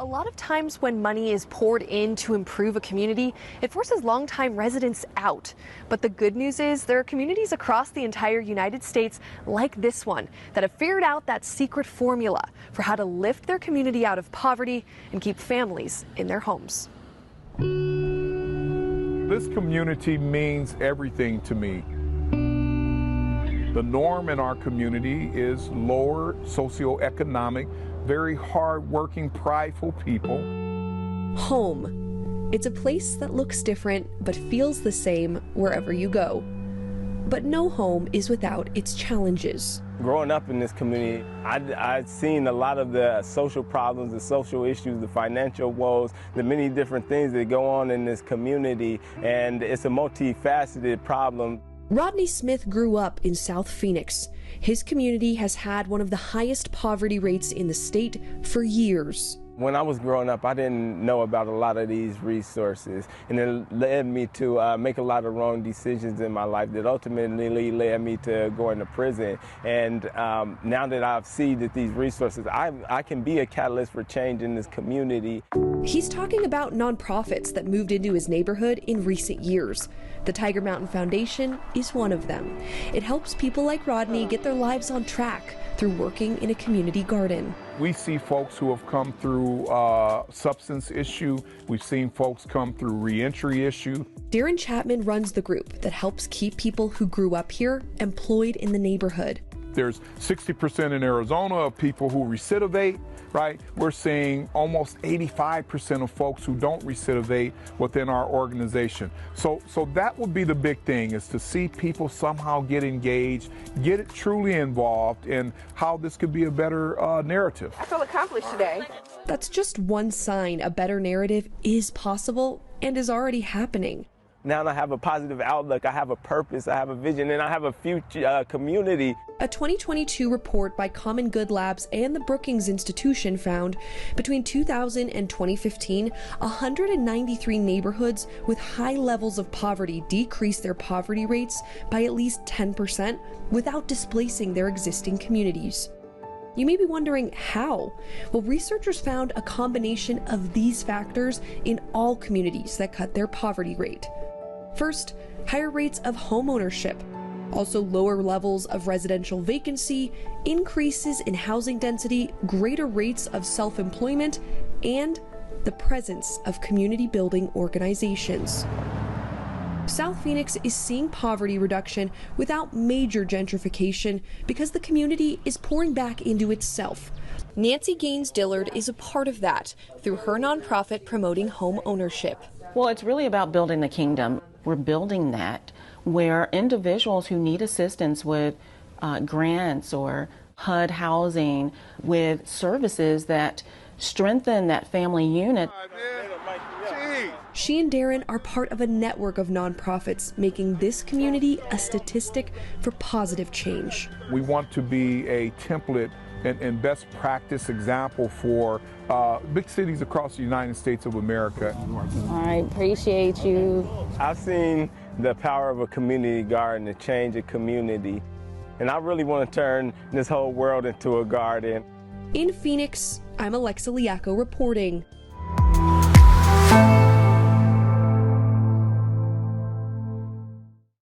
lot of times when money is poured in to improve a community, it forces longtime residents out. But the good news is there are communities across the entire United States like this one that have figured out that secret formula for how to lift their community out of poverty and keep families in their homes. This community means everything to me. The norm in our community is lower socioeconomic, very hard-working, prideful people. Home. It's a place that looks different but feels the same wherever you go. But no home is without its challenges. Growing up in this community, I've seen a lot of the social problems, the social issues, the financial woes, the many different things that go on in this community, and it's a multifaceted problem. Rodney Smith grew up in South Phoenix. His community has had one of the highest poverty rates in the state for years. When I was growing up, I didn't know about a lot of these resources, and it led me to make a lot of wrong decisions in my life that ultimately led me to going to prison. And now that I've seen that these resources, I can be a catalyst for change in this community. He's talking about nonprofits that moved into his neighborhood in recent years. The Tiger Mountain Foundation is one of them. It helps people like Rodney get their lives on track through working in a community garden. We see folks who have come through substance issue. We've seen folks come through reentry issue. Darren Chapman runs the group that helps keep people who grew up here employed in the neighborhood. There's 60% in Arizona of people who recidivate, right? We're seeing almost 85% of folks who don't recidivate within our organization. So that would be the big thing, is to see people somehow get engaged, get it truly involved in how this could be a better narrative. I feel accomplished today. That's just one sign a better narrative is possible and is already happening. Now I have a positive outlook, I have a purpose, I have a vision, and I have a future community. A 2022 report by Common Good Labs and the Brookings Institution found between 2000 and 2015, 193 neighborhoods with high levels of poverty decreased their poverty rates by at least 10% without displacing their existing communities. You may be wondering how. Well, researchers found a combination of these factors in all communities that cut their poverty rate. First, higher rates of home ownership, also lower levels of residential vacancy, increases in housing density, greater rates of self-employment, and the presence of community building organizations. South Phoenix is seeing poverty reduction without major gentrification because the community is pouring back into itself. Nancy Gaines Dillard is a part of that through her nonprofit promoting home ownership. Well, it's really about building the kingdom. We're building that where individuals who need assistance with grants or HUD housing, with services that strengthen that family unit. She and Darren are part of a network of nonprofits making this community a statistic for positive change. We want to be a template and best practice example for big cities across the United States of America. All right, appreciate you. I've seen the power of a community garden to change a community, and I really want to turn this whole world into a garden. In Phoenix, I'm Alexa Liacko reporting.